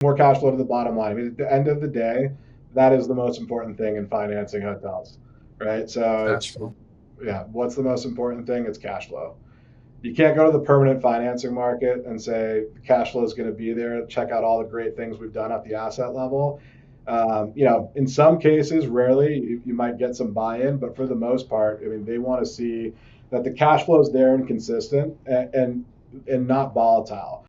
More cash flow to the bottom line. I mean, at the end of the day, that is the most important thing in financing hotels, right? So Cash it's, flow. yeah, what's the most important thing? It's cash flow. You can't go to the permanent financing market and say the cash flow is going to be there. Check out all the great things we've done at the asset level. In some cases, rarely you might get some buy-in, but for the most part, I mean, they want to see that the cash flow is there and consistent and not volatile.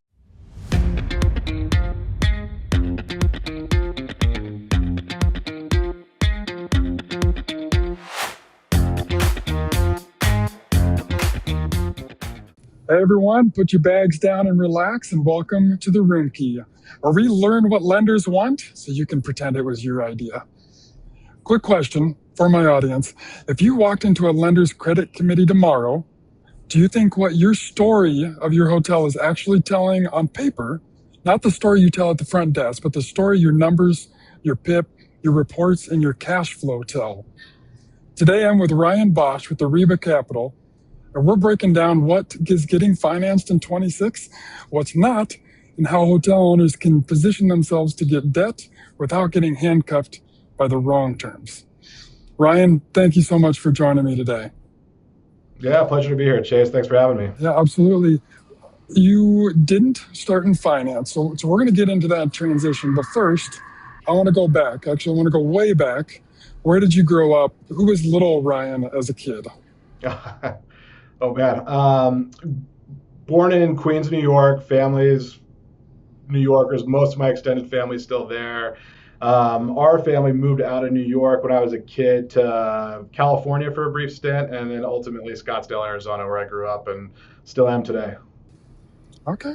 Hey everyone, put your bags down and relax, and welcome to the Room Key, where we learn what lenders want so you can pretend it was your idea. Quick question for my audience. If you walked into a lender's credit committee tomorrow, do you think what your story of your hotel is actually telling on paper, not the story you tell at the front desk, but the story your numbers, your PIP, your reports, and your cash flow tell? Today I'm with Ryan Bosch with Arriba Capital, and we're breaking down what is getting financed in 26, what's not, and how hotel owners can position themselves to get debt without getting handcuffed by the wrong terms. Ryan, thank you so much for joining me today. Yeah, pleasure to be here, Chase. Thanks for having me. Yeah, absolutely. You didn't start in finance, so we're going to get into that transition. But first, I want to go back. Actually, I want to go way back. Where did you grow up? Who was little Ryan as a kid? Oh man, born in Queens, New York. Family's New Yorkers. Most of my extended family's still there. Our family moved out of New York when I was a kid to California for a brief stint, and then ultimately Scottsdale, Arizona, where I grew up and still am today. Okay.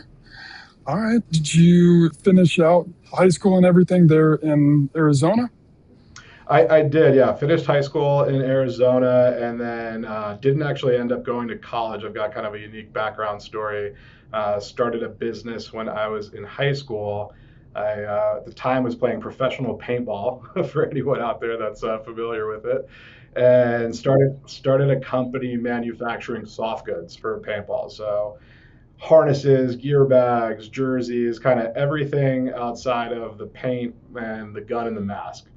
All right. Did you finish out high school and everything there in Arizona? I did, yeah. Finished high school in Arizona, and then didn't actually end up going to college. I've got kind of a unique background story. Started a business when I was in high school. At the time, was playing professional paintball for anyone out there that's familiar with it, and started a company manufacturing soft goods for paintball. So harnesses, gear bags, jerseys, kind of everything outside of the paint and the gun and the mask.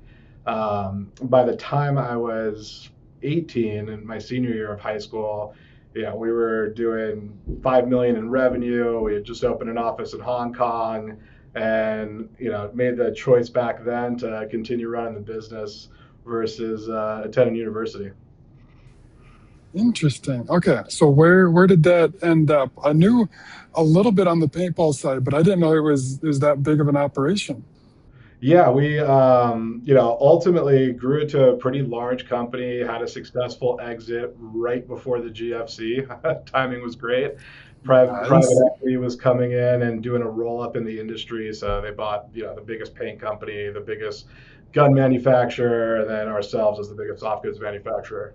By the time I was 18 in my senior year of high school, yeah, we were doing 5 million in revenue. We had just opened an office in Hong Kong, and made the choice back then to continue running the business versus attending university. Interesting. Okay. So where did that end up? I knew a little bit on the paintball side, but I didn't know it was that big of an operation. Yeah, we ultimately grew to a pretty large company, had a successful exit right before the GFC. Timing was great. Private Nice. equity was coming in and doing a roll up in the industry, so they bought the biggest paint company, the biggest gun manufacturer, and then ourselves as the biggest soft goods manufacturer.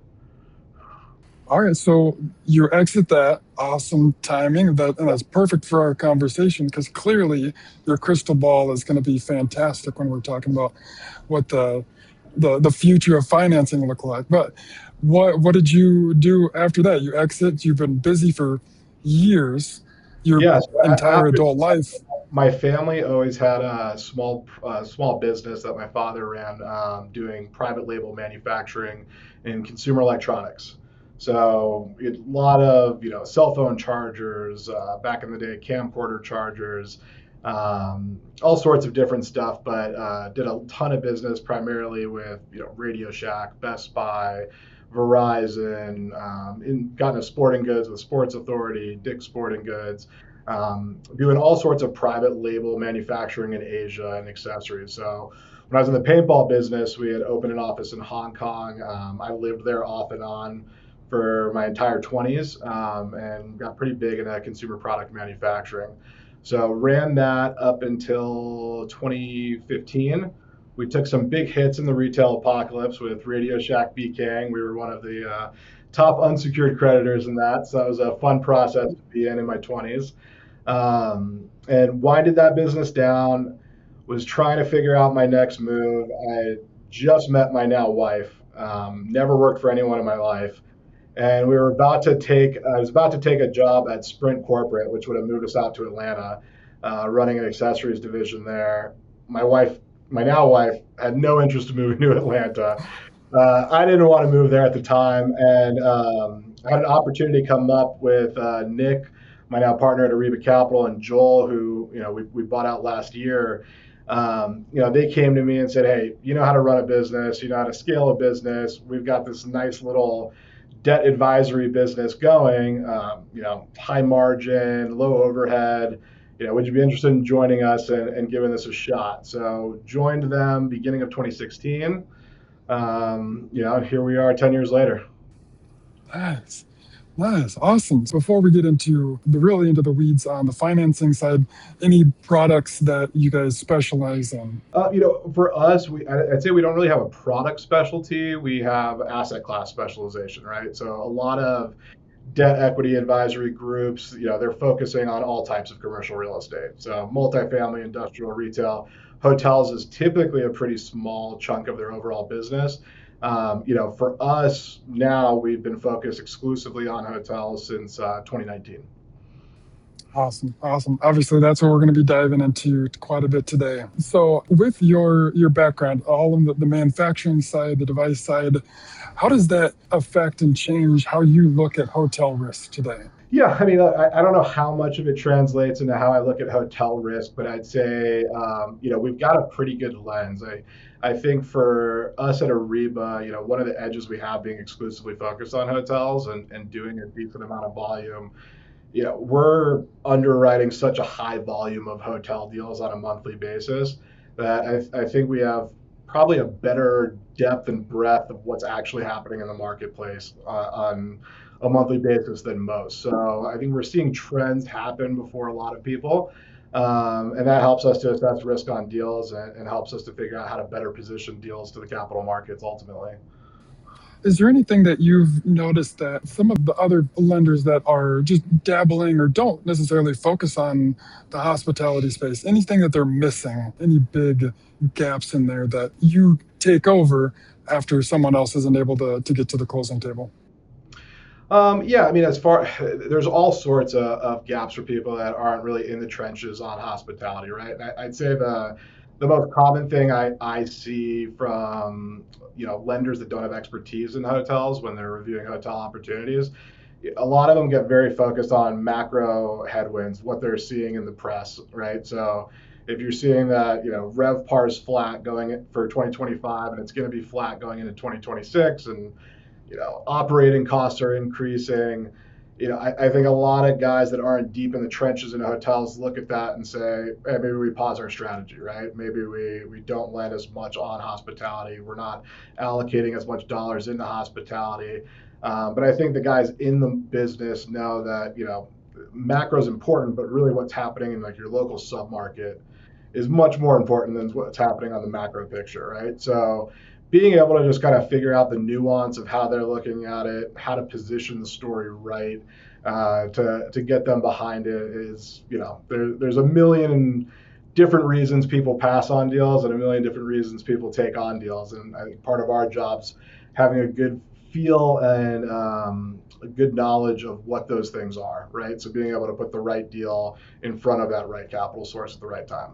All right, so you exit that. Awesome timing. And that's perfect for our conversation because clearly your crystal ball is going to be fantastic when we're talking about what the future of financing look like. But what did you do after that? You exit. You've been busy for years, your Yeah, so entire after adult life. my family always had a small business that my father ran, doing private label manufacturing in consumer electronics. So a lot of cell phone chargers, back in the day, camcorder chargers, all sorts of different stuff. But did a ton of business primarily with Radio Shack, Best Buy, Verizon, got into sporting goods with Sports Authority, Dick's Sporting Goods, doing all sorts of private label manufacturing in Asia and accessories. So when I was in the paintball business, we had opened an office in Hong Kong. I lived there off and on for my entire 20s, and got pretty big in that consumer product manufacturing. So ran that up until 2015. We took some big hits in the retail apocalypse with Radio Shack BKing. We were one of the top unsecured creditors in that. So that was a fun process to be in my 20s. And winded that business down, was trying to figure out my next move. I just met my now wife, never worked for anyone in my life. And I was about to take a job at Sprint Corporate, which would have moved us out to Atlanta. running an accessories division there. My now wife, had no interest in moving to Atlanta. I didn't want to move there at the time, and I had an opportunity come up with Nick, my now partner at Arriba Capital, and Joel, who we bought out last year. They came to me and said, "Hey, you know how to run a business, you know how to scale a business. We've got this nice little debt advisory business going. High margin, low overhead. Would you be interested in joining us and giving this a shot?" So joined them beginning of 2016. Here we are 10 years later. Nice. Nice. Awesome. Before we get into the weeds on the financing side, any products that you guys specialize in? For us, I'd say we don't really have a product specialty. We have asset class specialization, right? So a lot of debt equity advisory groups, they're focusing on all types of commercial real estate. So multifamily, industrial, retail. Hotels is typically a pretty small chunk of their overall business. For us now, we've been focused exclusively on hotels since 2019. Awesome. Awesome. Obviously, that's what we're going to be diving into quite a bit today. So with your background, all on the manufacturing side, the device side, how does that affect and change how you look at hotel risk today? Yeah, I mean, I don't know how much of it translates into how I look at hotel risk, but I'd say, we've got a pretty good lens. I think for us at Ariba, one of the edges we have being exclusively focused on hotels and doing a decent amount of volume, we're underwriting such a high volume of hotel deals on a monthly basis that I think we have probably a better depth and breadth of what's actually happening in the marketplace on a monthly basis than most. So I think we're seeing trends happen before a lot of people. And that helps us to assess risk on deals and helps us to figure out how to better position deals to the capital markets ultimately. Is there anything that you've noticed that some of the other lenders that are just dabbling or don't necessarily focus on the hospitality space, anything that they're missing, any big gaps in there that you take over after someone else isn't able to get to the closing table? Yeah, I mean, there's all sorts of gaps for people that aren't really in the trenches on hospitality, right? I'd say the most common thing I see from lenders that don't have expertise in hotels when they're reviewing hotel opportunities, a lot of them get very focused on macro headwinds, what they're seeing in the press, right? So if you're seeing that RevPAR is flat for 2025 and it's going to be flat going into 2026, and operating costs are increasing. I think a lot of guys that aren't deep in the trenches in hotels look at that and say, hey, maybe we pause our strategy, right? Maybe we don't lend as much on hospitality. We're not allocating as much dollars into hospitality. But I think the guys in the business know that, macro is important, but really what's happening in like your local submarket is much more important than what's happening on the macro picture, right? So being able to just kind of figure out the nuance of how they're looking at it, how to position the story right, to get them behind it is, there's a million different reasons people pass on deals and a million different reasons people take on deals. And I think part of our job's having a good feel and a good knowledge of what those things are, right? So being able to put the right deal in front of that right capital source at the right time.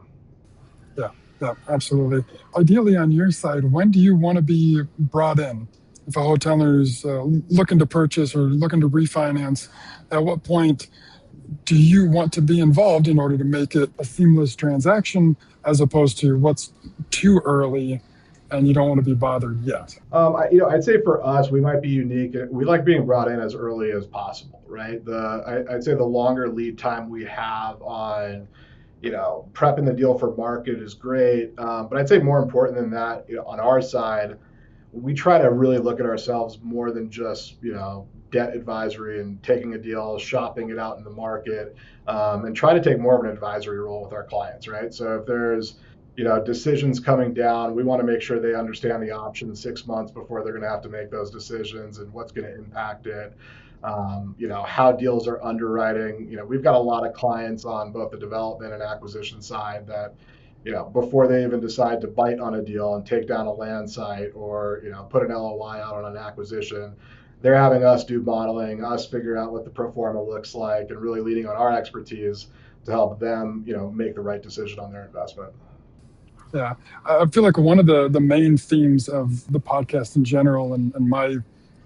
Yeah, absolutely. Ideally, on your side, when do you want to be brought in? If a hoteler is looking to purchase or looking to refinance, at what point do you want to be involved in order to make it a seamless transaction, as opposed to what's too early and you don't want to be bothered yet? I'd say for us, we might be unique. We like being brought in as early as possible, right? I'd say the longer lead time we have on prepping the deal for market is great. But I'd say more important than that, on our side, we try to really look at ourselves more than just, debt advisory and taking a deal, shopping it out in the market, and try to take more of an advisory role with our clients, right? So if there's, decisions coming down, we want to make sure they understand the options 6 months before they're going to have to make those decisions and what's going to impact it. How deals are underwriting. We've got a lot of clients on both the development and acquisition side that, before they even decide to bite on a deal and take down a land site or, put an LOI out on an acquisition, they're having us do modeling, us figure out what the pro forma looks like, and really leaning on our expertise to help them, make the right decision on their investment. Yeah, I feel like one of the main themes of the podcast in general and my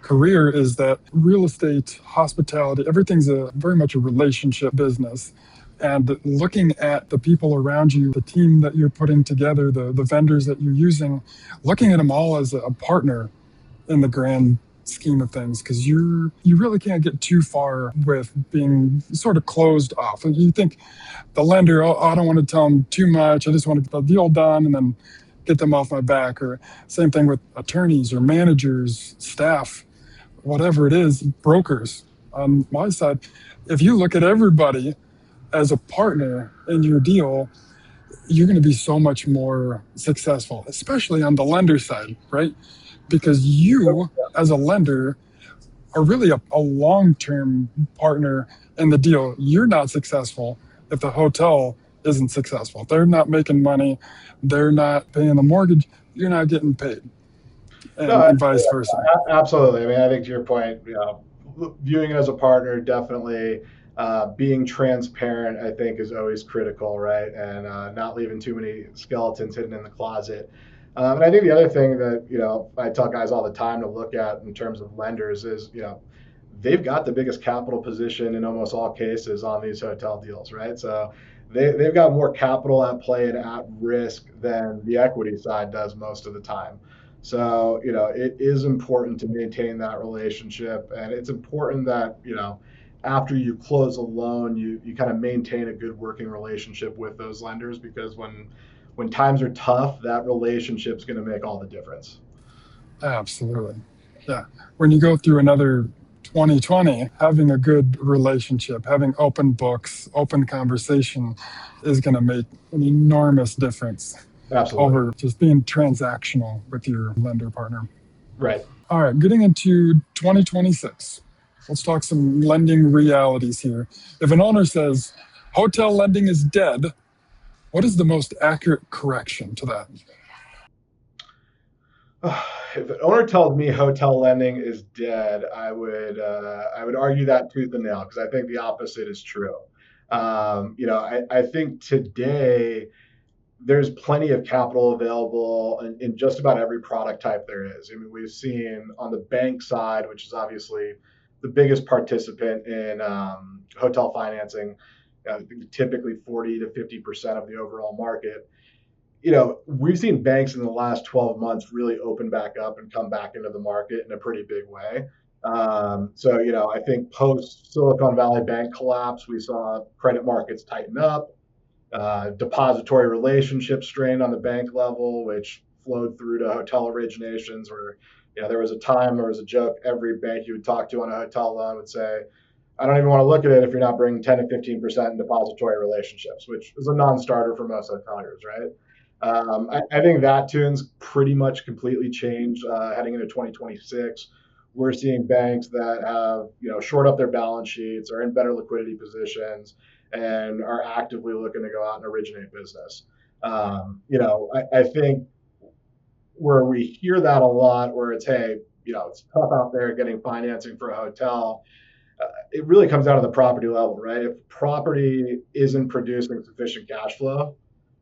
career is that real estate, hospitality, everything's very much a relationship business. And looking at the people around you, the team that you're putting together, the vendors that you're using, looking at them all as a partner in the grand scheme of things, because you really can't get too far with being sort of closed off. And you think the lender, oh, I don't want to tell them too much. I just want to get the deal done and then get them off my back. Or same thing with attorneys or managers, staff, whatever it is, brokers. On my side, if you look at everybody as a partner in your deal, you're going to be so much more successful, especially on the lender side, right? Because you, as a lender, are really a long-term partner in the deal. You're not successful if the hotel isn't successful. If they're not making money, they're not paying the mortgage, you're not getting paid, No, and vice versa. absolutely. I mean, I think to your point, viewing it as a partner, definitely being transparent, I think, is always critical, right? And not leaving too many skeletons hidden in the closet. And I think the other thing that, I tell guys all the time to look at in terms of lenders is, they've got the biggest capital position in almost all cases on these hotel deals, right? So they've got more capital at play and at risk than the equity side does most of the time. So, it is important to maintain that relationship. And it's important that, after you close a loan, you kind of maintain a good working relationship with those lenders, because when times are tough, that relationship's going to make all the difference. Absolutely. Yeah. When you go through another 2020, having a good relationship, having open books, open conversation is going to make an enormous difference Absolutely. over just being transactional with your lender partner. Right. All right, getting into 2026. Let's talk some lending realities here. If an owner says hotel lending is dead, what is the most accurate correction to that? If an owner tells me hotel lending is dead, I would argue that tooth and nail, because I think the opposite is true. I think today there's plenty of capital available in just about every product type there is. I mean, we've seen on the bank side, which is obviously the biggest participant in hotel financing, typically 40 to 50% of the overall market. We've seen banks in the last 12 months really open back up and come back into the market in a pretty big way. So, I think post Silicon Valley Bank collapse, we saw credit markets tighten up, depository relationships strained on the bank level, which flowed through to hotel originations. Where, there was a time, there was a joke, every bank you would talk to on a hotel loan would say, I don't even want to look at it if you're not bringing 10 to 15% in depository relationships, which is a non-starter for most hoteliers, right? I think that tune's pretty much completely changed heading into 2026. We're seeing banks that have, shored up their balance sheets, are in better liquidity positions, and are actively looking to go out and originate business. I think where we hear that a lot, where it's, hey, it's tough out there getting financing for a hotel. It really comes down to the property level, right? If property isn't producing sufficient cash flow,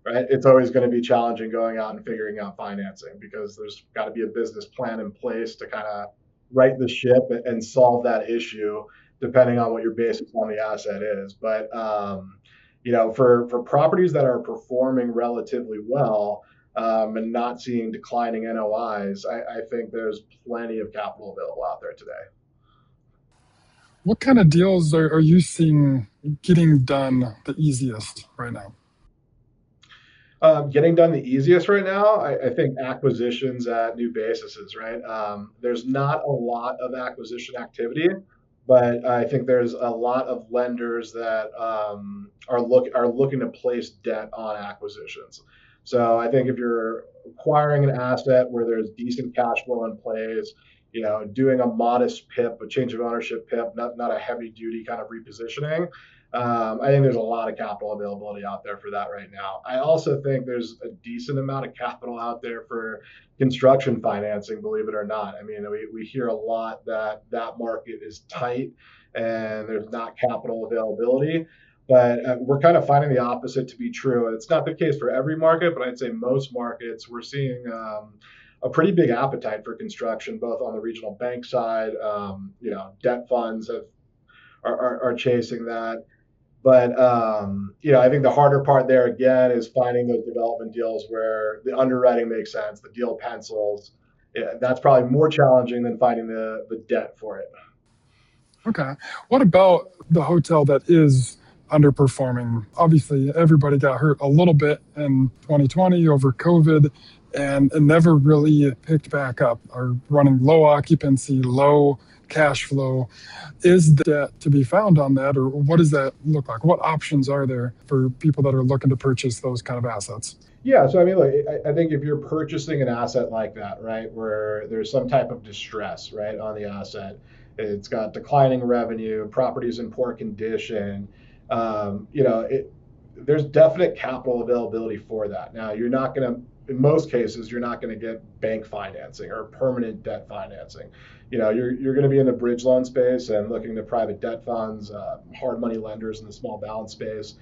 right, it's always going to be challenging going out and figuring out financing, because there's got to be a business plan in place to kind of right the ship and solve that issue, depending on what your basis on the asset is. But for properties that are performing relatively well, and not seeing declining NOIs, I think there's plenty of capital available out there today. What kind of deals are you seeing getting done the easiest right now? Getting done the easiest right now, I think acquisitions at new bases, right? There's not a lot of acquisition activity, but I think there's a lot of lenders that are looking to place debt on acquisitions. So I think if you're acquiring an asset where there's decent cash flow in place, doing a modest PIP, a change of ownership PIP, not a heavy duty kind of repositioning, I think there's a lot of capital availability out there for that right now. I also think there's a decent amount of capital out there for construction financing, believe it or not. I mean, we hear a lot that market is tight and there's not capital availability. But we're kind of finding the opposite to be true. It's not the case for every market, but I'd say most markets we're seeing a pretty big appetite for construction, both on the regional bank side. Debt funds are chasing that. But I think the harder part there again is finding those development deals where the underwriting makes sense, the deal pencils. Yeah, that's probably more challenging than finding the debt for it. Okay. What about the hotel that is underperforming? Obviously, everybody got hurt a little bit in 2020 over COVID, and it never really picked back up. Are running low occupancy, low cash flow. Is debt to be found on that, or what does that look like? What options are there for people that are looking to purchase those kind of assets? Yeah, so I mean, look, I think if you're purchasing an asset like that, right, where there's some type of distress, right, on the asset, it's got declining revenue, property's in poor condition, there's definite capital availability for that. Now, you're not going to, in most cases, you're not going to get bank financing or permanent debt financing. You're going to be in the bridge loan space and looking to private debt funds, hard money lenders in the small balance space.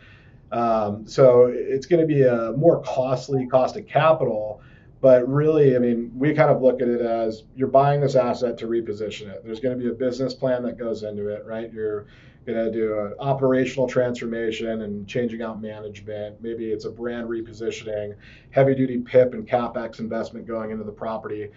So it's going to be a more costly cost of capital. But really, I mean, we kind of look at it as you're buying this asset to reposition it. There's going to be a business plan that goes into it, right? You're going to do an operational transformation and changing out management. Maybe it's a brand repositioning, heavy duty PIP and CapEx investment going into the property.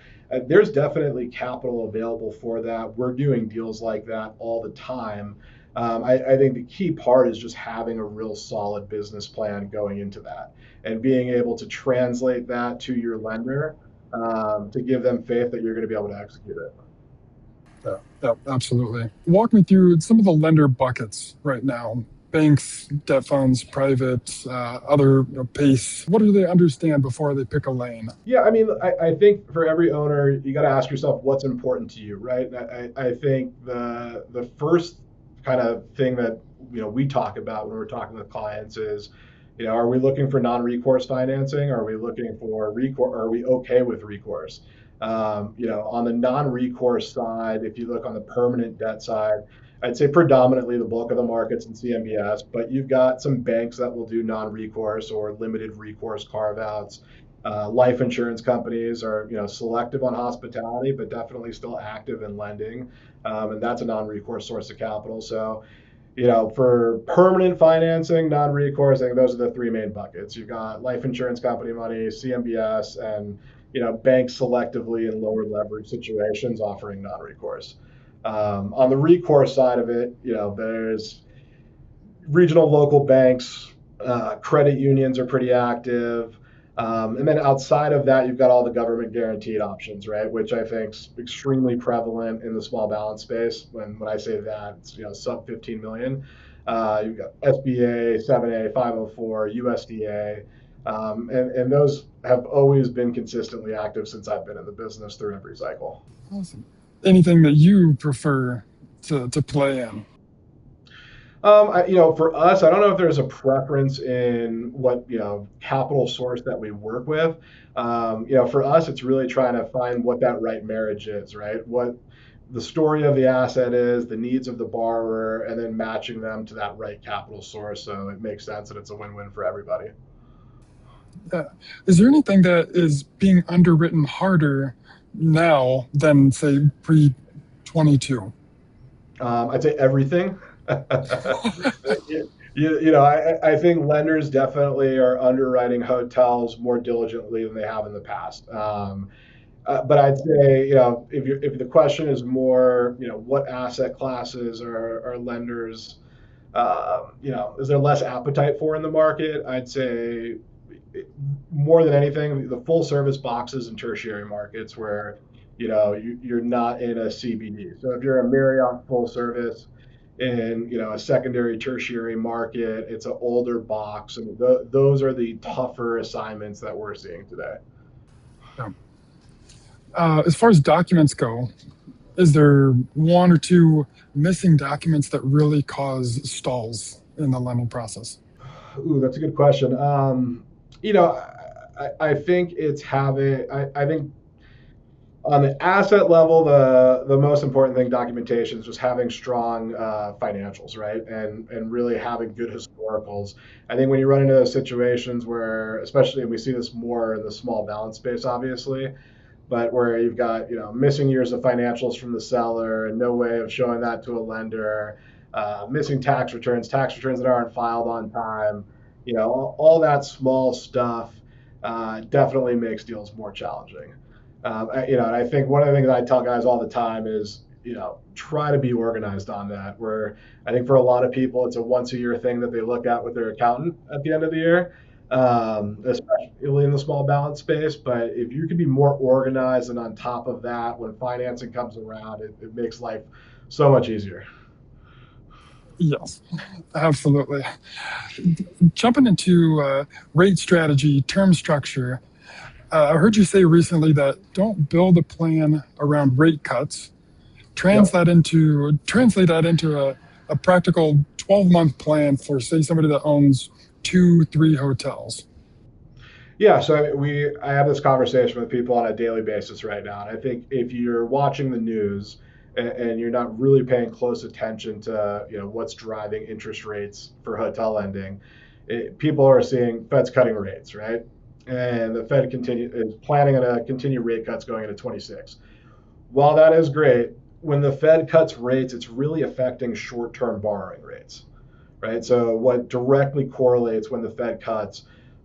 There's definitely capital available for that. We're doing deals like that all the time. I think the key part is just having a real solid business plan going into that and being able to translate that to your lender to give them faith that you're going to be able to execute it. Yeah, yeah, absolutely. Walk me through some of the lender buckets right now. Banks, debt funds, private, other PACE. What do they understand before they pick a lane? Yeah, I mean, I think for every owner, you got to ask yourself what's important to you, right? I think the first kind of thing that we talk about when we're talking with clients is, are we looking for non-recourse financing? Are we looking for recourse? Are we okay with recourse? On the non-recourse side, if you look on the permanent debt side, I'd say predominantly the bulk of the market's in CMBS, but you've got some banks that will do non-recourse or limited recourse carve-outs. Life insurance companies are, selective on hospitality, but definitely still active in lending, and that's a non-recourse source of capital. So, for permanent financing, non-recourse, I think those are the three main buckets. You've got life insurance company money, CMBS, and banks selectively in lower leverage situations offering non-recourse. On the recourse side of it, there's regional local banks, credit unions are pretty active. And then outside of that, you've got all the government guaranteed options, right? Which I think is extremely prevalent in the small balance space. When I say that, it's sub 15 million. You've got SBA, 7A, 504, USDA, and those have always been consistently active since I've been in the business through every cycle. Awesome. Anything that you prefer to play in? For us, I don't know if there's a preference in what capital source that we work with. For us, it's really trying to find what that right marriage is, right? What the story of the asset is, the needs of the borrower, and then matching them to that right capital source, so it makes sense and it's a win-win for everybody. Is there anything that is being underwritten harder now than, say, pre 22? I'd say everything. I think lenders definitely are underwriting hotels more diligently than they have in the past. But I'd say, if the question is more, what asset classes are lenders, is there less appetite for in the market? I'd say more than anything, the full service boxes and tertiary markets where, you're not in a CBD. So if you're a Marriott full service in, a secondary tertiary market, it's an older box, and those are the tougher assignments that we're seeing today. Yeah. As far as documents go, is there one or two missing documents that really cause stalls in the lending process? Ooh, that's a good question. I think it's having. I think On the asset level, the most important thing, documentation, is just having strong financials, right? And really having good historicals. I think when you run into those situations where, especially, and we see this more in the small balance space, obviously, but where you've got missing years of financials from the seller and no way of showing that to a lender, missing tax returns that aren't filed on time, all that small stuff definitely makes deals more challenging. And I think one of the things I tell guys all the time is, try to be organized on that. Where I think for a lot of people, it's a once a year thing that they look at with their accountant at the end of the year, especially in the small balance space. But if you can be more organized and on top of that, when financing comes around, it makes life so much easier. Yes, absolutely. Jumping into rate strategy, term structure. I heard you say recently that don't build a plan around rate cuts. Yep. Translate that into a practical 12-month plan for, say, somebody that owns 2, 3 hotels. Yeah, so I have this conversation with people on a daily basis right now, and I think if you're watching the news and you're not really paying close attention to what's driving interest rates for hotel lending, people are seeing Fed's cutting rates, right? And the Fed is planning on a continue rate cuts going into 26. While that is great, when the Fed cuts rates, it's really affecting short-term borrowing rates, right? So what directly correlates when the Fed cuts,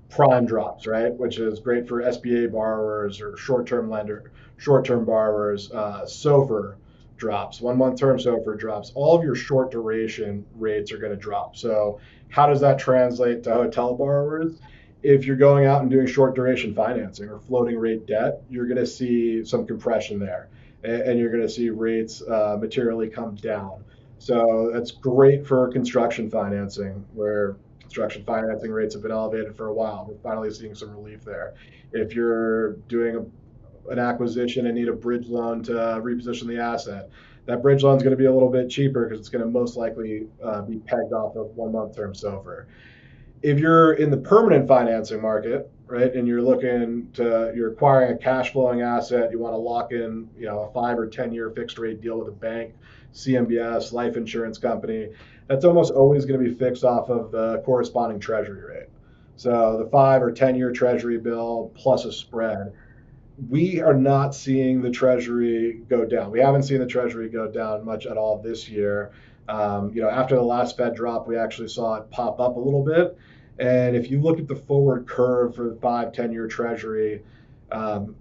prime drops, right? Which is great for SBA borrowers or short-term borrowers. SOFR drops, 1 month term SOFR drops. All of your short duration rates are going to drop. So how does that translate to hotel borrowers? If you're going out and doing short duration financing or floating rate debt, you're going to see some compression there, and you're going to see rates materially come down. So that's great for construction financing, where construction financing rates have been elevated for a while. We're finally seeing some relief there. If you're doing an acquisition and need a bridge loan to reposition the asset, that bridge loan is going to be a little bit cheaper because it's going to most likely be pegged off of 1 month term SOFR. If you're in the permanent financing market, right, and you're acquiring a cash flowing asset, you want to lock in, a 5 or 10 year fixed rate deal with a bank, CMBS, life insurance company, that's almost always going to be fixed off of the corresponding treasury rate. So the 5 or 10 year treasury bill plus a spread. We are not seeing the treasury go down. We haven't seen the treasury go down much at all this year. After the last Fed drop, we actually saw it pop up a little bit. And if you look at the forward curve for the 5, 10 year treasury,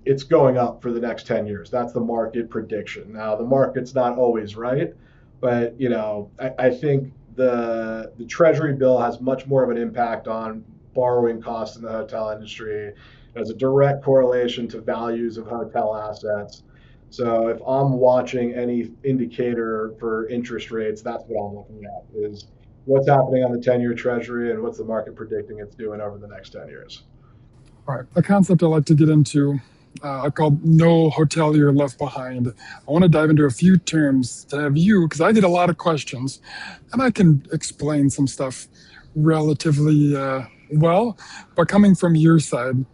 it's going up for the next 10 years. That's the market prediction. Now, the market's not always right, but I think the treasury bill has much more of an impact on borrowing costs in the hotel industry. There's a direct correlation to values of hotel assets. So if I'm watching any indicator for interest rates, that's what I'm looking at, is what's happening on the 10-year treasury and what's the market predicting it's doing over the next 10 years. All right, a concept I like to get into called no hotelier left behind. I want to dive into a few terms to have you, because I get a lot of questions, and I can explain some stuff relatively well, but coming from your side,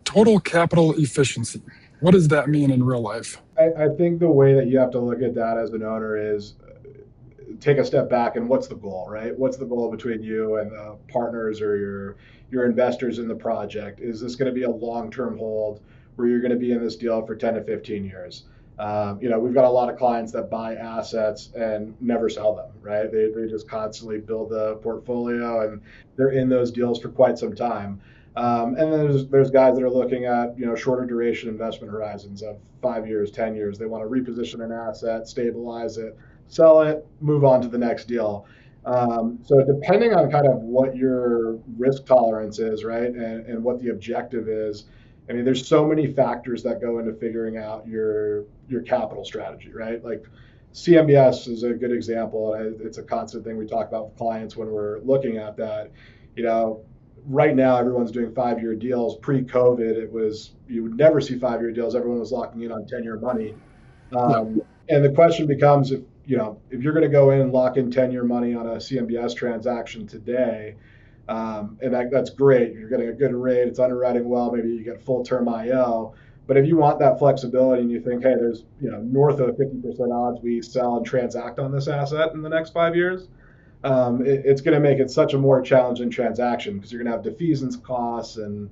total capital efficiency. What does that mean in real life? I think the way that you have to look at that as an owner is take a step back and what's the goal, right? What's the goal between you and partners or your investors in the project? Is this going to be a long-term hold where you're going to be in this deal for 10 to 15 years? We've got a lot of clients that buy assets and never sell them, right? They just constantly build a portfolio and they're in those deals for quite some time. And then there's guys that are looking at shorter duration investment horizons of 5 years, 10 years. They want to reposition an asset, stabilize it, sell it, move on to the next deal. So depending on kind of what your risk tolerance is, right, and what the objective is, I mean, there's so many factors that go into figuring out your capital strategy, right? Like CMBS is a good example. It's a constant thing we talk about with clients when we're looking at that. Right now everyone's doing 5 year deals. Pre-COVID, you would never see 5 year deals. Everyone was locking in on 10 year money. Yeah. And the question becomes, if you're going to go in and lock in 10 year money on a CMBS transaction today, and that's great. You're getting a good rate. It's underwriting well. Maybe you get full term IO. But if you want that flexibility and you think, hey, there's north of 50% odds we sell and transact on this asset in the next 5 years, it's going to make it such a more challenging transaction because you're going to have defeasance costs, and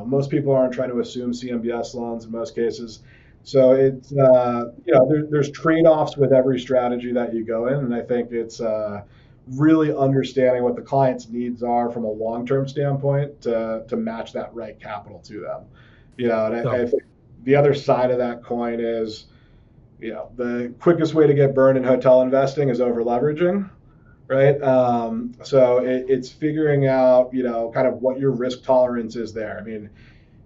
most people aren't trying to assume CMBS loans in most cases. So it's there's trade-offs with every strategy that you go in, and I think it's really understanding what the client's needs are from a long-term standpoint to match that right capital to them. And Yeah. I think the other side of that coin is, the quickest way to get burned in hotel investing is over leveraging, right? So it's figuring out, kind of what your risk tolerance is there. I mean,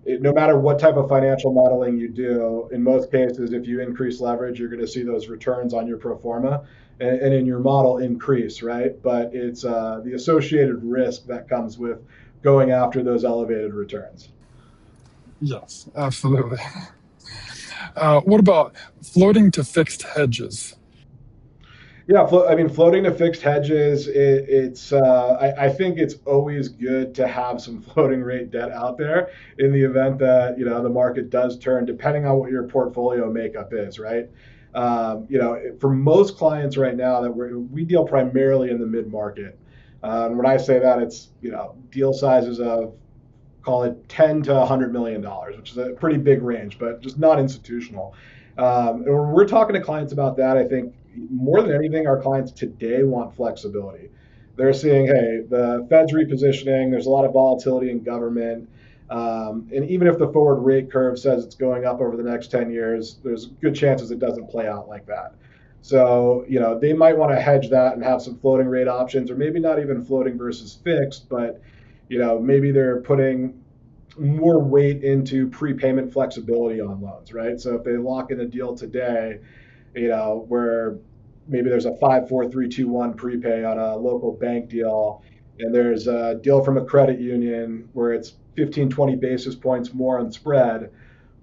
no matter what type of financial modeling you do, in most cases, if you increase leverage, you're going to see those returns on your pro forma and in your model increase, right? But it's the associated risk that comes with going after those elevated returns. Yes, absolutely. What about floating to fixed hedges? Yeah, I mean, floating to fixed hedges, I think it's always good to have some floating rate debt out there in the event that, the market does turn, depending on what your portfolio makeup is, right? For most clients right now that we deal primarily in the mid market. When I say that, it's, deal sizes of, call it 10 to $100 million, which is a pretty big range, but just not institutional. And when we're talking to clients about that, I think more than anything, our clients today want flexibility. They're seeing, hey, the Fed's repositioning, there's a lot of volatility in government. And even if the forward rate curve says it's going up over the next 10 years, there's good chances it doesn't play out like that. So, they might want to hedge that and have some floating rate options, or maybe not even floating versus fixed, but, maybe they're putting more weight into prepayment flexibility on loans, right? So if they lock in a deal today, where maybe there's a 5 4 3 2 1 prepay on a local bank deal, and there's a deal from a credit union where it's 15 20 basis points more on spread,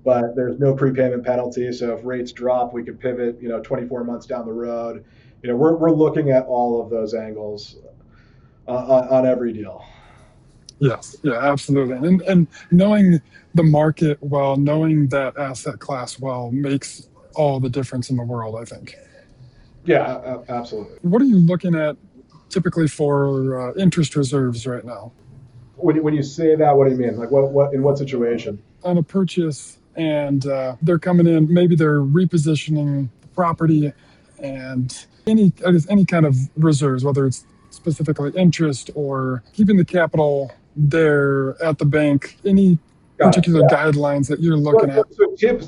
but there's no prepayment penalty. So if rates drop, we could pivot, 24 months down the road. We're looking at all of those angles on every deal. Yes, yeah, absolutely. And knowing the market well, knowing that asset class well makes all the difference in the world, I think. Yeah, absolutely. What are you looking at typically for interest reserves right now? When you say that, what do you mean? Like what in what situation? On a purchase, and they're coming in, maybe they're repositioning the property, and any kind of reserves, whether it's specifically interest or keeping the capital there at the bank, any Got it. particular Yeah. guidelines that you're looking at?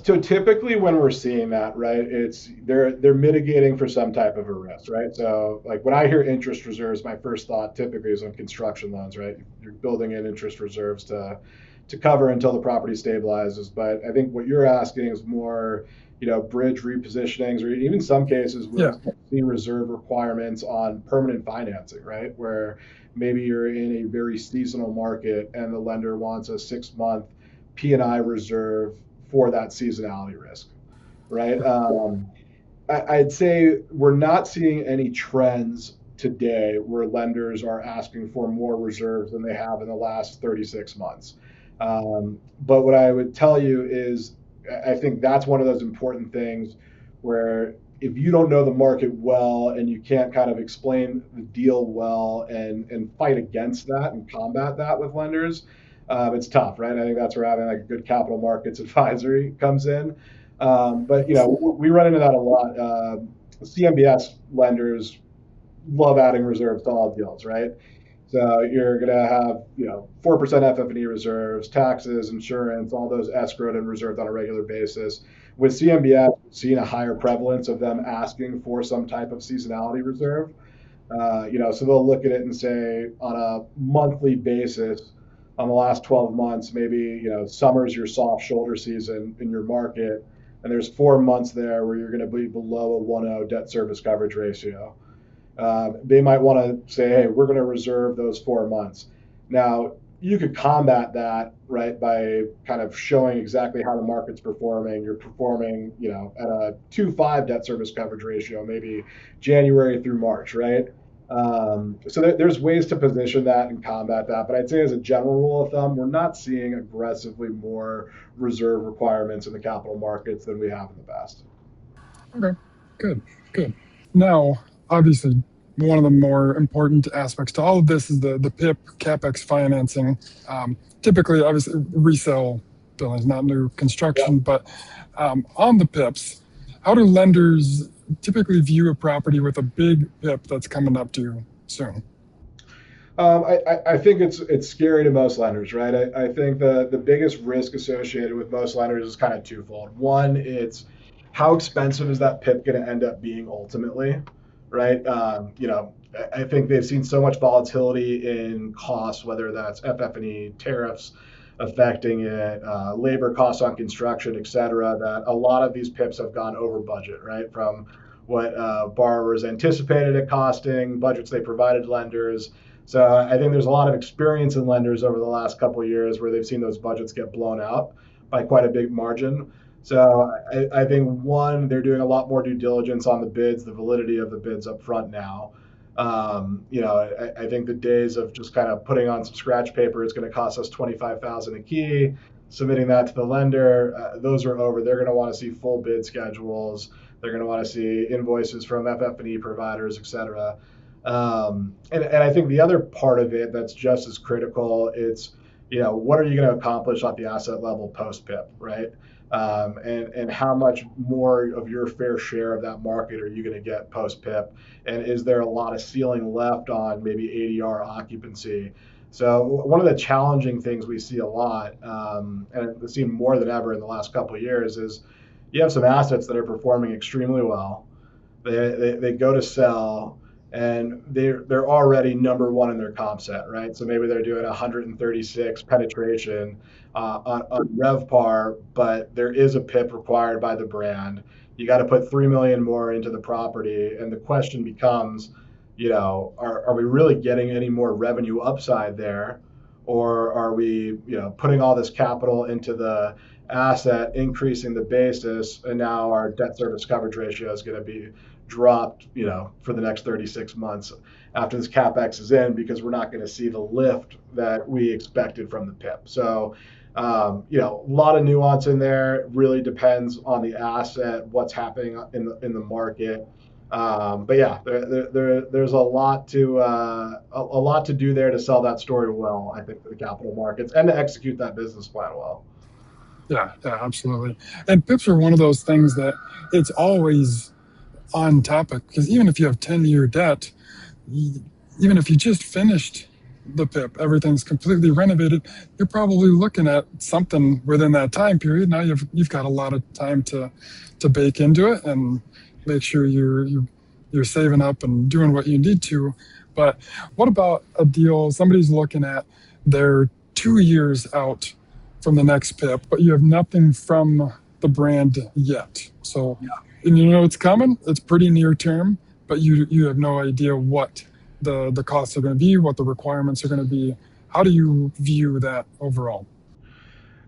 So typically when we're seeing that, right, it's they're mitigating for some type of a risk, right? So like when I hear interest reserves, my first thought typically is on construction loans, right? You're building in interest reserves to cover until the property stabilizes. But I think what you're asking is more, bridge repositionings, or even some cases we'll see reserve requirements on permanent financing, right? Where maybe you're in a very seasonal market and the lender wants a 6 month P&I reserve for that seasonality risk, right? I'd say we're not seeing any trends today where lenders are asking for more reserves than they have in the last 36 months. But what I would tell you is, I think that's one of those important things where if you don't know the market well and you can't kind of explain the deal well and fight against that and combat that with lenders, it's tough, right? I think that's where having like a good capital markets advisory comes in. But we run into that a lot. CMBS lenders love adding reserves to all deals, right? So you're going to have 4% FF&E reserves, taxes, insurance, all those escrowed and reserved on a regular basis. With CMBS, seeing a higher prevalence of them asking for some type of seasonality reserve. So they'll look at it and say on a monthly basis, on the last 12 months, maybe, summer's your soft shoulder season in your market, and there's 4 months there where you're going to be below a 1.0 debt service coverage ratio. They might want to say, hey, we're going to reserve those 4 months. Now, you could combat that, right, by kind of showing exactly how the market's performing. You're performing, at a 2.5 debt service coverage ratio, maybe January through March, right? So there's ways to position that and combat that, but I'd say as a general rule of thumb, we're not seeing aggressively more reserve requirements in the capital markets than we have in the past. Okay, good, good. Now, obviously, one of the more important aspects to all of this is the PIP CapEx financing. Typically, obviously, resale buildings, not new Yeah. construction, but on the PIPs, how do lenders typically view a property with a big PIP that's coming up due soon? I think it's scary to most lenders, right? I think the biggest risk associated with most lenders is kind of twofold. One, it's how expensive is that PIP going to end up being ultimately, right? I think they've seen so much volatility in costs, whether that's FF&E, tariffs affecting it, labor costs on construction, et cetera, that a lot of these PIPs have gone over budget, right? From what borrowers anticipated it costing, budgets they provided lenders. So I think there's a lot of experience in lenders over the last couple of years where they've seen those budgets get blown out by quite a big margin. So I think one, they're doing a lot more due diligence on the bids, the validity of the bids up front now. I think the days of just kind of putting on some scratch paper, it's going to cost us 25,000 a key, submitting that to the lender, those are over. They're going to want to see full bid schedules. They're going to want to see invoices from FF&E providers, et cetera. And I think the other part of it that's just as critical, it's, what are you going to accomplish at the asset level post PIP, right? And how much more of your fair share of that market are you going to get post PIP? And is there a lot of ceiling left on maybe ADR occupancy? So one of the challenging things we see a lot, and we've seen more than ever in the last couple of years, is you have some assets that are performing extremely well. They go to sell, and they're already number one in their comp set, right? So maybe they're doing 136 penetration on RevPAR, but there is a PIP required by the brand. You got to put 3 million more into the property, and the question becomes, are we really getting any more revenue upside there, or are we, putting all this capital into the asset, increasing the basis, and now our debt service coverage ratio is going to be dropped, for the next 36 months after this capex is in, because we're not going to see the lift that we expected from the PIP. So, a lot of nuance in there. It really depends on the asset, what's happening in the market. But yeah, there's a lot to do there to sell that story well, I think, for the capital markets and to execute that business plan well. Yeah, absolutely. And PIPs are one of those things that it's always on topic because even if you have 10-year debt, even if you just finished the PIP, everything's completely renovated, you're probably looking at something within that time period. Now you've got a lot of time to bake into it and make sure you're saving up and doing what you need to. But what about a deal somebody's looking at, they're 2 years out from the next PIP, but you have nothing from the brand yet. So, and it's coming. It's pretty near term, but you have no idea what the costs are going to be, what the requirements are going to be. How do you view that overall?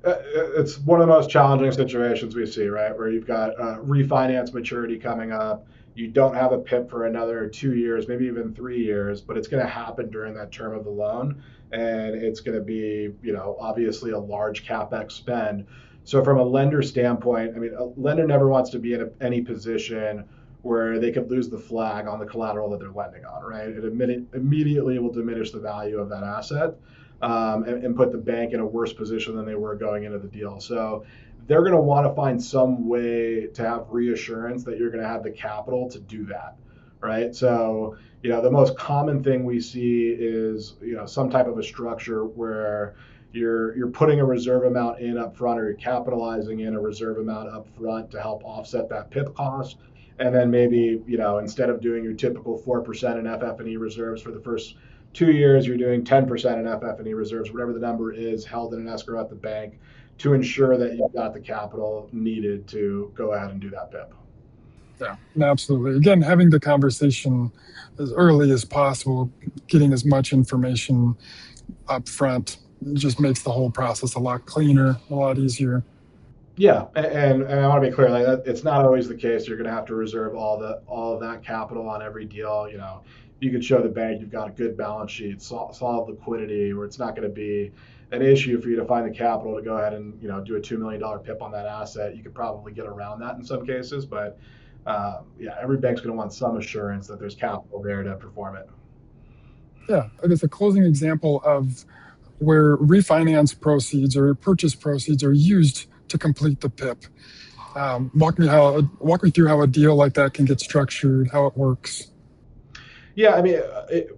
It's one of the most challenging situations we see, right? Where you've got refinance maturity coming up. You don't have a PIP for another 2 years, maybe even 3 years, but it's going to happen during that term of the loan. And it's going to be, obviously a large CapEx spend. So from a lender standpoint, I mean, a lender never wants to be in any position where they could lose the flag on the collateral that they're lending on, right? It immediately will diminish the value of that asset, and put the bank in a worse position than they were going into the deal. So they're going to want to find some way to have reassurance that you're going to have the capital to do that, right? So, the most common thing we see is, some type of a structure where you're putting a reserve amount in up front, or you're capitalizing in a reserve amount up front to help offset that PIP cost. And then maybe, instead of doing your typical 4% in FF&E reserves for the first 2 years, you're doing 10% in FF&E reserves, whatever the number is, held in an escrow at the bank, to ensure that you've got the capital needed to go ahead and do that PIP. Yeah, absolutely. Again, having the conversation as early as possible, getting as much information up front, just makes the whole process a lot cleaner, a lot easier. Yeah, and I want to be clear, like it's not always the case. You're going to have to reserve all of that capital on every deal. you could show the bank you've got a good balance sheet, solid liquidity, where it's not going to be an issue for you to find the capital to go ahead and do a $2 million PIP on that asset. You could probably get around that in some cases, but yeah, every bank's going to want some assurance that there's capital there to perform it. Yeah, I guess a closing example of where refinance proceeds or purchase proceeds are used to complete the PIP. Walk me through how a deal like that can get structured, how it works. Yeah, I mean,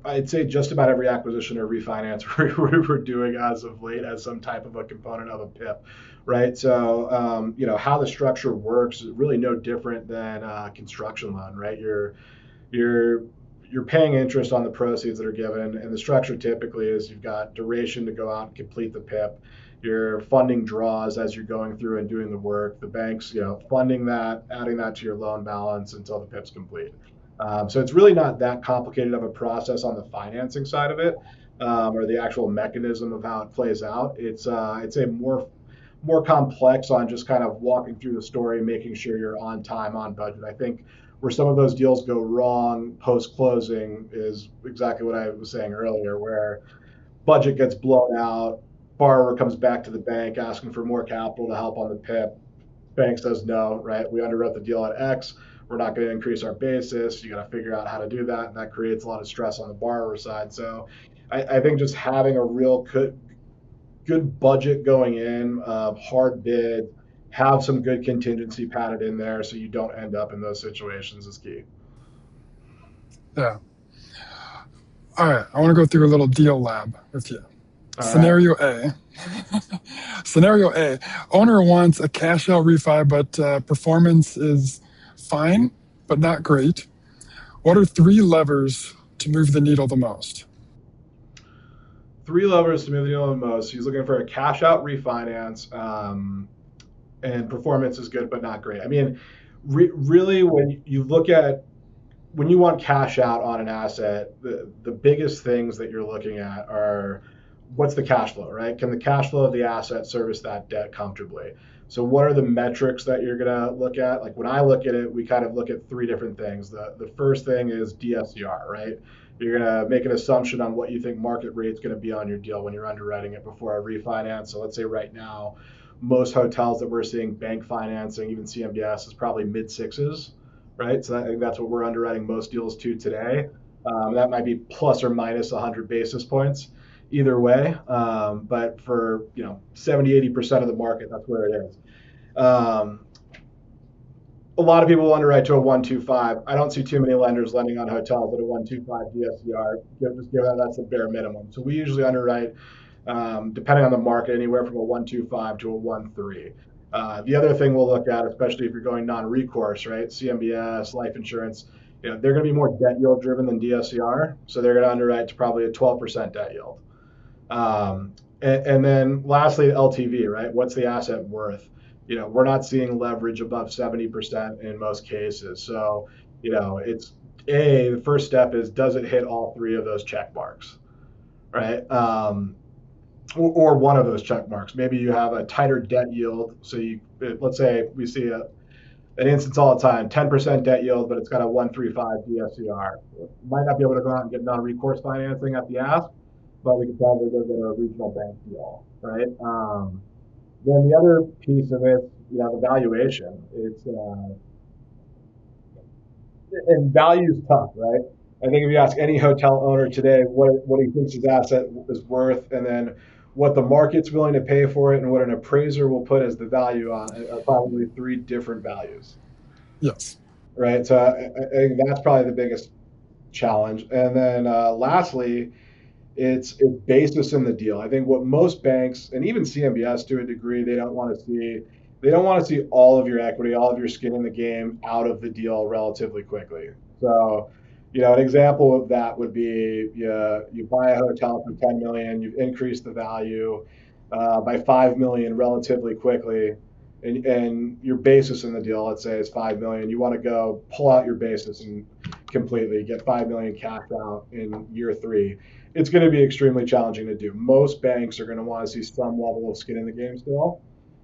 I'd say just about every acquisition or refinance we're doing as of late has some type of a component of a PIP, right? So, how the structure works is really no different than a construction loan, right? You're you're paying interest on the proceeds that are given, and the structure typically is you've got duration to go out and complete the PIP. You're funding draws as you're going through and doing the work. The bank's, funding that, adding that to your loan balance until the PIP's complete. So it's really not that complicated of a process on the financing side of it, or the actual mechanism of how it plays out. It's a more complex on just kind of walking through the story, making sure you're on time, on budget. I think where some of those deals go wrong post closing is exactly what I was saying earlier, where budget gets blown out, borrower comes back to the bank asking for more capital to help on the PIP. Bank says no, right? We underwrote the deal at X. We're not going to increase our basis. You got to figure out how to do that, and that creates a lot of stress on the borrower side. So, I think just having a real good budget going in, hard bid, have some good contingency padded in there so you don't end up in those situations is key. Yeah. All right, I want to go through a little deal lab with you. All right. Scenario A. Scenario A. Owner wants a cash out refi, but performance is fine, but not great. What are 3 levers to move the needle the most? 3 levers to move the needle the most. He's looking for a cash out refinance, and performance is good but not great. I mean, really, when you want cash out on an asset, the biggest things that you're looking at are what's the cash flow, right? Can the cash flow of the asset service that debt comfortably? So what are the metrics that you're gonna look at? Like when I look at it, we kind of look at 3 different things. The first thing is DSCR, right? You're gonna make an assumption on what you think market rate's gonna be on your deal when you're underwriting it before a refinance. So let's say right now, most hotels that we're seeing bank financing, even CMBS, is probably mid sixes, right? So I think that's what we're underwriting most deals to today. That might be plus or minus 100 basis points either way. But for 70-80% of the market, that's where it is. A lot of people will underwrite to a 125. I don't see too many lenders lending on hotels at a 125 DSCR. Just give that, that's the bare minimum. So we usually underwrite, depending on the market, anywhere from a 125 to a 13. The other thing we'll look at, especially if you're going non-recourse, right? CMBS, life insurance, they're going to be more debt yield driven than DSCR. So they're going to underwrite to probably a 12% debt yield. And then lastly, LTV, right? What's the asset worth? We're not seeing leverage above 70% in most cases. So, it's the first step is, does it hit all 3 of those check marks, right? Or one of those check marks. Maybe you have a tighter debt yield. So let's say we see an instance all the time, 10% debt yield, but it's got a 135 DSCR. Might not be able to go out and get non-recourse financing at the ask, but we could probably go get a regional bank deal, right? Then the other piece of it, the valuation. And value is tough, right? I think if you ask any hotel owner today what he thinks his asset is worth, and then what the market's willing to pay for it, and what an appraiser will put as the value on it, are probably 3 different values, Yes. right? So I think that's probably the biggest challenge. And then lastly, it's basis in the deal. I think what most banks and even CMBS to a degree, they don't want to see all of your equity, all of your skin in the game out of the deal relatively quickly. So, an example of that would be you buy a hotel for 10 million, you've increased the value by 5 million relatively quickly, and your basis in the deal, let's say, is 5 million. You want to go pull out your basis and completely get 5 million cash out in year 3. It's going to be extremely challenging to do. Most banks are going to want to see some level of skin in the game still,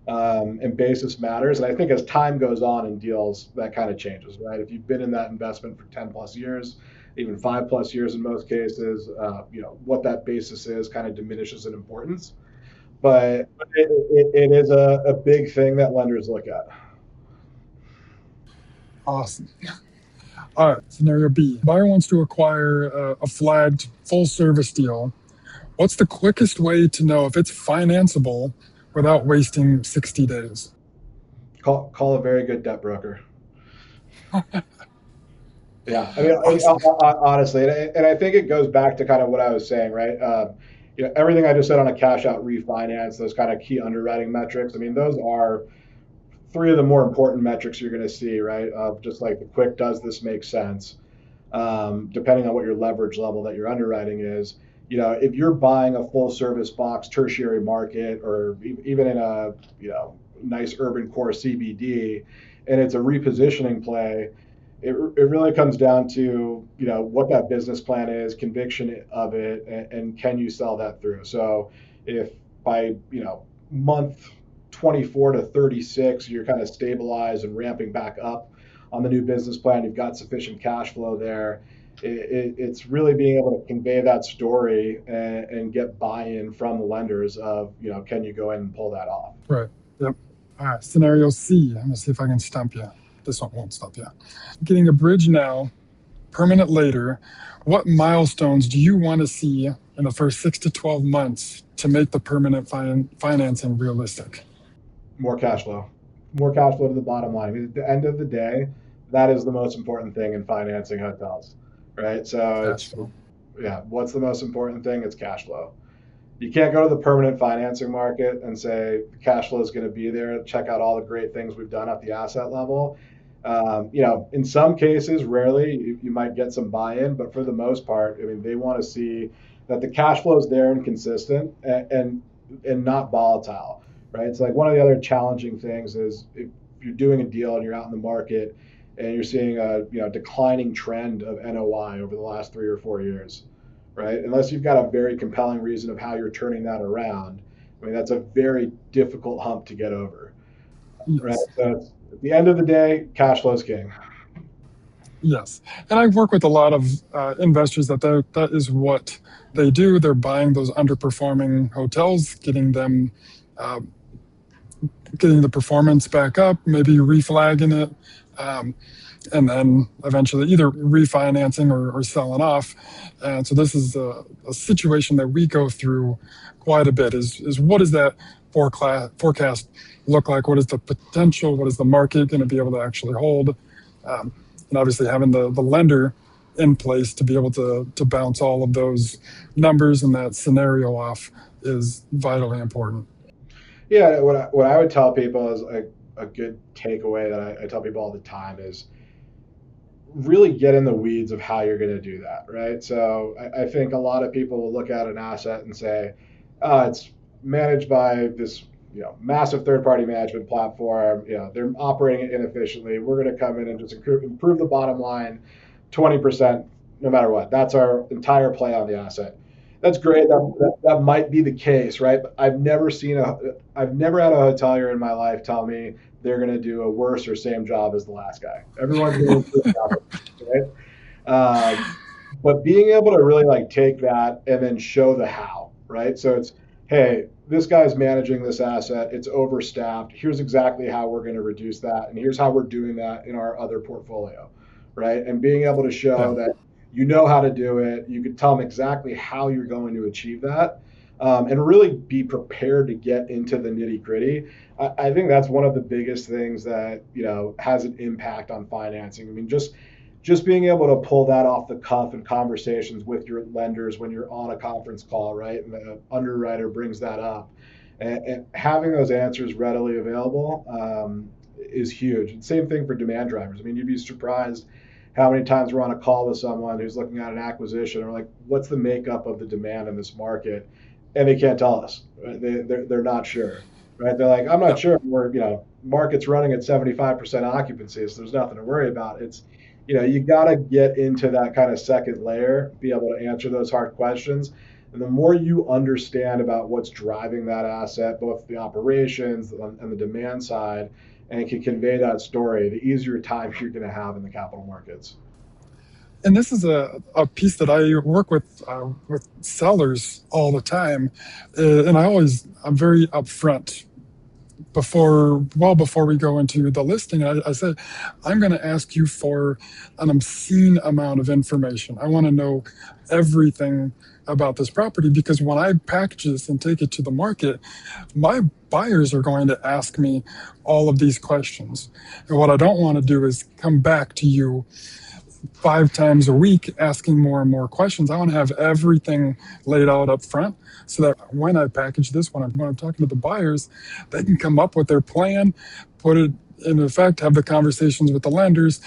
and basis matters. And I think as time goes on in deals, that kind of changes, right? If you've been in that investment for 10 plus years, even 5+ years in most cases. What that basis is kind of diminishes in importance, but it is a big thing that lenders look at. Awesome. All right, scenario B. Buyer wants to acquire a flagged full service deal. What's the quickest way to know if it's financeable without wasting 60 days? Call a very good debt broker. Yeah, I mean, Awesome. honestly, and I think it goes back to kind of what I was saying, right? Everything I just said on a cash out refinance, those kind of key underwriting metrics. I mean, those are three of the more important metrics you're going to see, right? Of just like the quick, does this make sense? Depending on what your leverage level that you're underwriting is. If you're buying a full service box tertiary market, or even in a nice urban core CBD, and it's a repositioning play, it really comes down to what that business plan is, conviction of it, and can you sell that through. So if by month 24 to 36 you're kind of stabilized and ramping back up on the new business plan, you've got sufficient cash flow there. It's really being able to convey that story and get buy-in from the lenders of can you go in and pull that off. Right. Yep. All right. Scenario C. I'm going to see if I can stump you. This one won't stump you. Getting a bridge now, permanent later. What milestones do you want to see in the first 6 to 12 months to make the permanent financing realistic? More cash flow. More cash flow to the bottom line. I mean, at the end of the day, that is the most important thing in financing hotels, right? So Cash flow. what's the most important thing? It's cash flow. You can't go to the permanent financing market and say the cash flow is going to be there. Check out all the great things we've done at the asset level. In some cases, rarely you might get some buy-in, but for the most part, I mean, they want to see that the cash flow is there and consistent and not volatile, right? It's like one of the other challenging things is if you're doing a deal and you're out in the market and you're seeing a declining trend of NOI over the last 3 or 4 years, right? Unless you've got a very compelling reason of how you're turning that around, I mean, that's a very difficult hump to get over, right? Yes. So at the end of the day, cash flow is king. Yes. And I work with a lot of investors that is what they do. They're buying those underperforming hotels, uh, getting the performance back up, maybe reflagging it, and then eventually either refinancing or selling off. And so this is a situation that we go through quite a bit is what does that forecast look like? What is the potential? What is the market going to be able to actually hold? And obviously having the lender in place to be able to bounce all of those numbers and that scenario off is vitally important. Yeah, what I would tell people is a good takeaway that I tell people all the time is really get in the weeds of how you're going to do that, right? So I think a lot of people will look at an asset and say, it's managed by this massive third-party management platform. They're operating it inefficiently. We're going to come in and just improve the bottom line 20% no matter what. That's our entire play on the asset. That's great. That might be the case, right? But I've never had a hotelier in my life tell me they're going to do a worse or same job as the last guy. Everyone's going to do a job, right? But being able to really like take that and then show the how, right? So it's, hey, this guy's managing this asset. It's overstaffed. Here's exactly how we're going to reduce that, and here's how we're doing that in our other portfolio, right? And being able to show that you know how to do it. You can tell them exactly how you're going to achieve that, and really be prepared to get into the nitty gritty. I think that's one of the biggest things that has an impact on financing. I mean, just being able to pull that off the cuff in conversations with your lenders when you're on a conference call, right? And the underwriter brings that up, and having those answers readily available is huge. And same thing for demand drivers. I mean, you'd be surprised how many times we're on a call with someone who's looking at an acquisition or like, what's the makeup of the demand in this market? And they can't tell us. Right? They're not sure, right? They're like, I'm not sure. We're, market's running at 75% occupancy, so there's nothing to worry about. It's, you got to get into that kind of second layer, be able to answer those hard questions. And the more you understand about what's driving that asset, both the operations and the demand side, and can convey that story, the easier time you're going to have in the capital markets. And this is a piece that I work with sellers all the time. And I'm very upfront before we go into the listing. I said, I'm going to ask you for an obscene amount of information. I want to know everything about this property, because when I package this and take it to the market, my buyers are going to ask me all of these questions. And what I don't want to do is come back to you 5 times a week asking more and more questions. I want to have everything laid out up front so that when I package this, when I'm talking to the buyers, they can come up with their plan, put it in effect, have the conversations with the lenders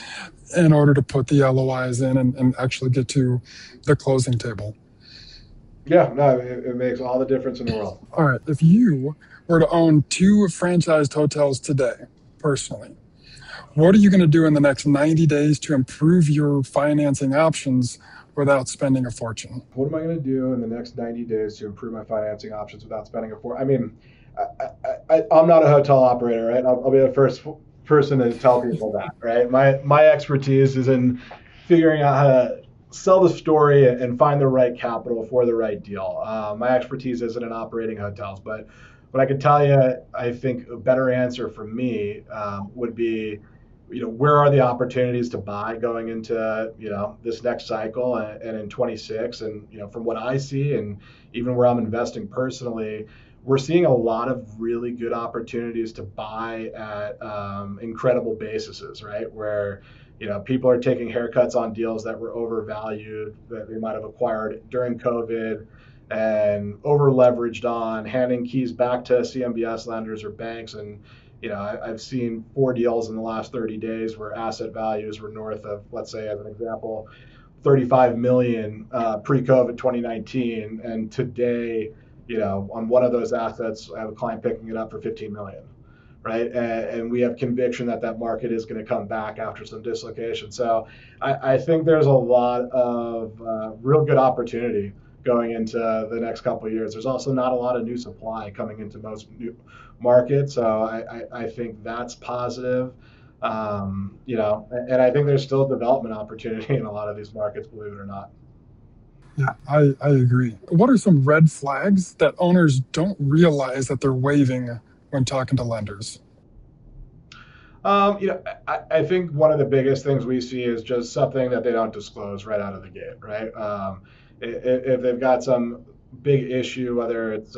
in order to put the LOIs in and actually get to the closing table. Yeah, no, it makes all the difference in the world. All right, if you were to own 2 franchised hotels today, personally, what are you going to do in the next 90 days to improve your financing options without spending a fortune? What am I going to do in the next 90 days to improve my financing options without spending a fortune? I mean, I'm not a hotel operator, right? I'll be the first person to tell people that, right? My expertise is in figuring out how to sell the story and find the right capital for the right deal. My expertise isn't in operating hotels, but what I can tell you, I think a better answer for me would be, where are the opportunities to buy going into, this next cycle and in 26? And, from what I see and even where I'm investing personally, we're seeing a lot of really good opportunities to buy at incredible bases, right? Where, people are taking haircuts on deals that were overvalued, that they might have acquired during COVID and over leveraged on, handing keys back to CMBS lenders or banks. And I've seen 4 deals in the last 30 days where asset values were north of, let's say, as an example, 35 million pre-COVID 2019, and today, on one of those assets, I have a client picking it up for 15 million, right? And we have conviction that that market is going to come back after some dislocation. So I think there's a lot of real good opportunity going into the next couple of years. There's also not a lot of new supply coming into most new markets, so I think that's positive. And I think there's still development opportunity in a lot of these markets, believe it or not. Yeah, I agree. What are some red flags that owners don't realize that they're waiving when talking to lenders? I think one of the biggest things we see is just something that they don't disclose right out of the gate, right? If they've got some big issue, whether it's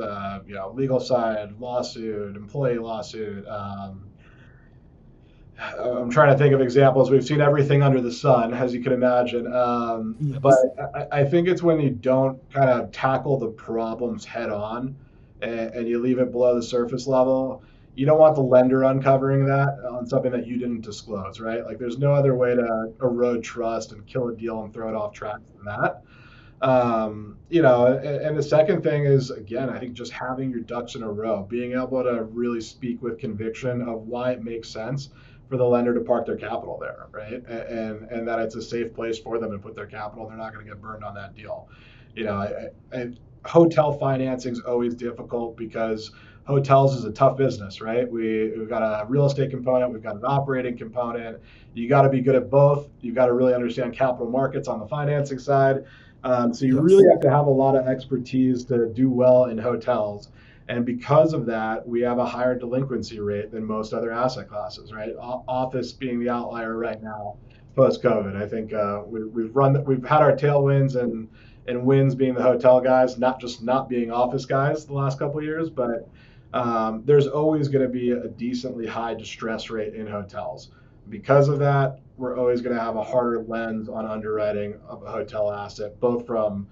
legal side lawsuit, employee lawsuit. I'm trying to think of examples. We've seen everything under the sun, as you can imagine. But Yes. I think it's when you don't kind of tackle the problems head on and you leave it below the surface level. You don't want the lender uncovering that on something that you didn't disclose, right? Like there's no other way to erode trust and kill a deal and throw it off track than that. And the second thing is, again, I think just having your ducks in a row, being able to really speak with conviction of why it makes sense for the lender to park their capital there, right? And that it's a safe place for them to put their capital. They're not going to get burned on that deal. Hotel financing is always difficult because hotels is a tough business, right? We've got a real estate component, we've got an operating component. You got to be good at both. You've got to really understand capital markets on the financing side. So you really Yes. have to have a lot of expertise to do well in hotels. And because of that, we have a higher delinquency rate than most other asset classes, right? Office being the outlier right now, post COVID. I think we've had our tailwinds and wins being the hotel guys, not just not being office guys the last couple of years, but there's always going to be a decently high distress rate in hotels. Because of that, we're always going to have a harder lens on underwriting of a hotel asset, both from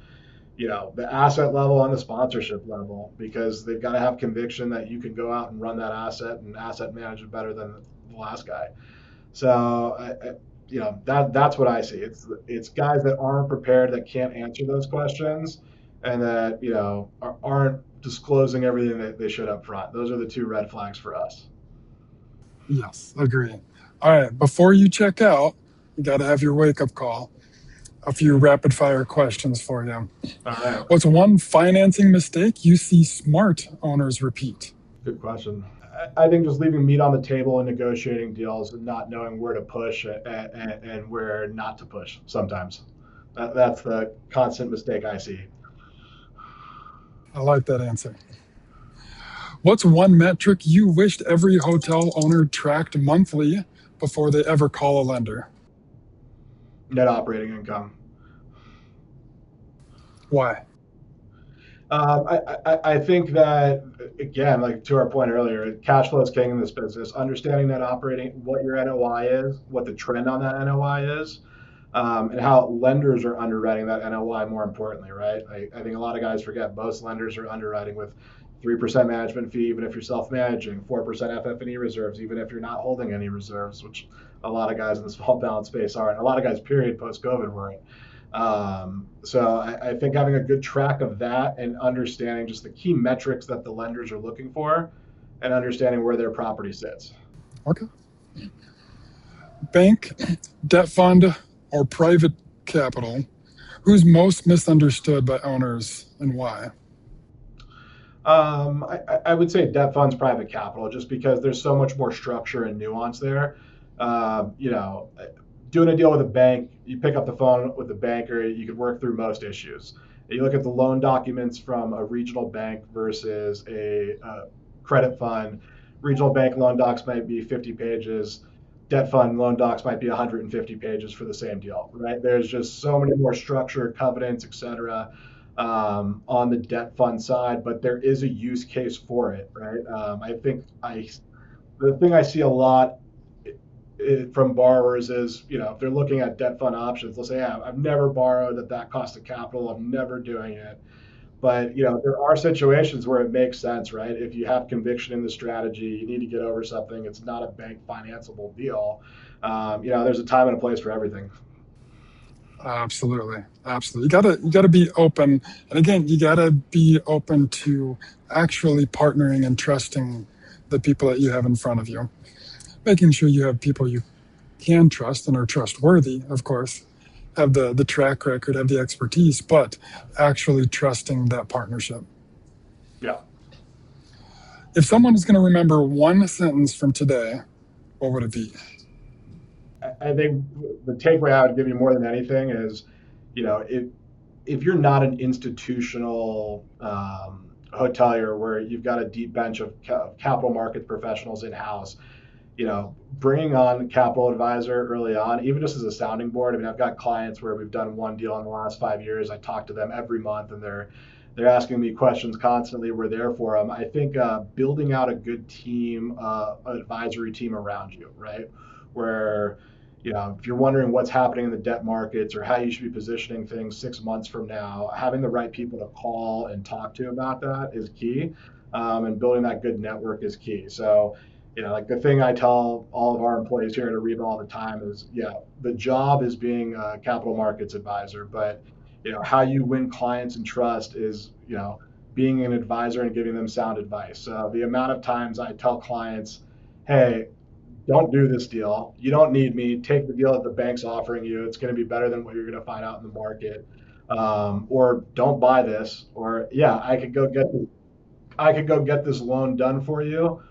the asset level and the sponsorship level, because they've got to have conviction that you can go out and run that asset and asset manage it better than the last guy. So that's what I see. It's guys that aren't prepared, that can't answer those questions, and that aren't disclosing everything that they should up front. Those are the 2 red flags for us. Yes, agree. All right, before you check out, you got to have your wake-up call. A few rapid-fire questions for you. All right. What's one financing mistake you see smart owners repeat? Good question. I think just leaving meat on the table and negotiating deals and not knowing where to push and where not to push sometimes. That's the constant mistake I see. I like that answer. What's one metric you wished every hotel owner tracked monthly before they ever call a lender? Net operating income. Why? I think that, again, like to our point earlier, cash flow is king in this business. Understanding that operating, what your NOI is, what the trend on that NOI is, and how lenders are underwriting that NOI more importantly, right? I think a lot of guys forget most lenders are underwriting with 3% management fee, even if you're self-managing, 4% FF&E reserves, even if you're not holding any reserves, which a lot of guys in the small balance space are, and a lot of guys, period, post-COVID weren't. So I think having a good track of that and understanding just the key metrics that the lenders are looking for and understanding where their property sits. Okay. Bank, debt fund, or private capital, who's most misunderstood by owners and why? I would say debt funds, private capital, just because there's so much more structure and nuance there. You know, doing a deal with a bank, you pick up the phone with the banker, you could work through most issues. You look at the loan documents from a regional bank versus a credit fund. Regional bank loan docs might be 50 pages. Debt fund loan docs might be 150 pages for the same deal, right? There's just so many more structure, covenants, et cetera, on the debt fund side, but there is a use case for it, right? I think the thing I see a lot from borrowers is, if they're looking at debt fund options, they'll say, yeah, I've never borrowed at that cost of capital. I'm never doing it. But, there are situations where it makes sense, right? If you have conviction in the strategy, you need to get over something. It's not a bank financeable deal. There's a time and a place for everything. Absolutely. Absolutely. You gotta be open. And again, you gotta be open to actually partnering and trusting the people that you have in front of you. Making sure you have people you can trust and are trustworthy, of course, have the track record, have the expertise, but actually trusting that partnership. Yeah. If someone is going to remember one sentence from today, what would it be? I think the takeaway I would give you more than anything is, if you're not an institutional hotelier where you've got a deep bench of capital market professionals in house, bringing on capital advisor early on, even just as a sounding board. I mean, I've got clients where we've done one deal in the last 5 years. I talk to them every month, and they're asking me questions constantly. We're there for them. I think building out a good team, advisory team around you, right? Where if you're wondering what's happening in the debt markets or how you should be positioning things 6 months from now, having the right people to call and talk to about that is key, and building that good network is key. So, like the thing I tell all of our employees here at Arriba all the time is, yeah, the job is being a capital markets advisor, but how you win clients and trust is, being an advisor and giving them sound advice. The amount of times I tell clients, hey, don't do this deal. You don't need me. Take the deal that the bank's offering you. It's going to be better than what you're going to find out in the market. Or don't buy this. Or yeah, I could go get this loan done for you,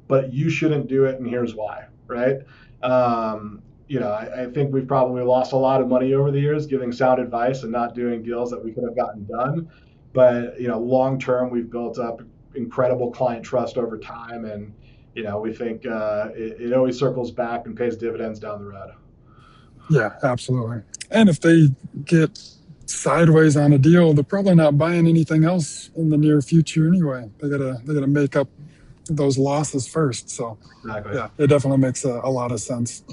but you shouldn't do it, and here's why. Right? I think we've probably lost a lot of money over the years giving sound advice and not doing deals that we could have gotten done. But long term, we've built up incredible client trust over time, and we think it always circles back and pays dividends down the road. Yeah, absolutely. And if they get sideways on a deal, they're probably not buying anything else in the near future anyway. They gotta make up those losses first. So Exactly. yeah, it definitely makes a lot of sense.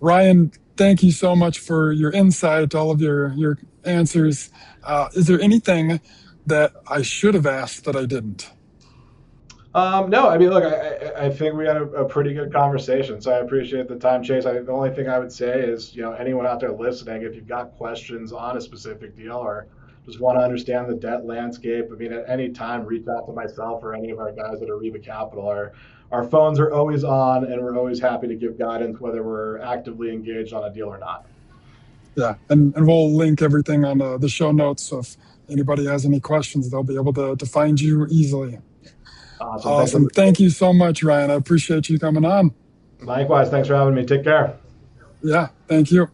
Ryan, thank you so much for your insight, all of your answers. Is there anything that I should have asked that I didn't? No, I mean, look, I think we had a pretty good conversation, so I appreciate the time, Chase. The only thing I would say is, anyone out there listening, if you've got questions on a specific deal or just want to understand the debt landscape, I mean, at any time, reach out to myself or any of our guys at Arriba Capital. Our phones are always on, and we're always happy to give guidance, whether we're actively engaged on a deal or not. Yeah, and we'll link everything on the show notes. So if anybody has any questions, they'll be able to find you easily. Awesome. Awesome. Thank you so much, Ryan. I appreciate you coming on. Likewise. Thanks for having me. Take care. Yeah, thank you.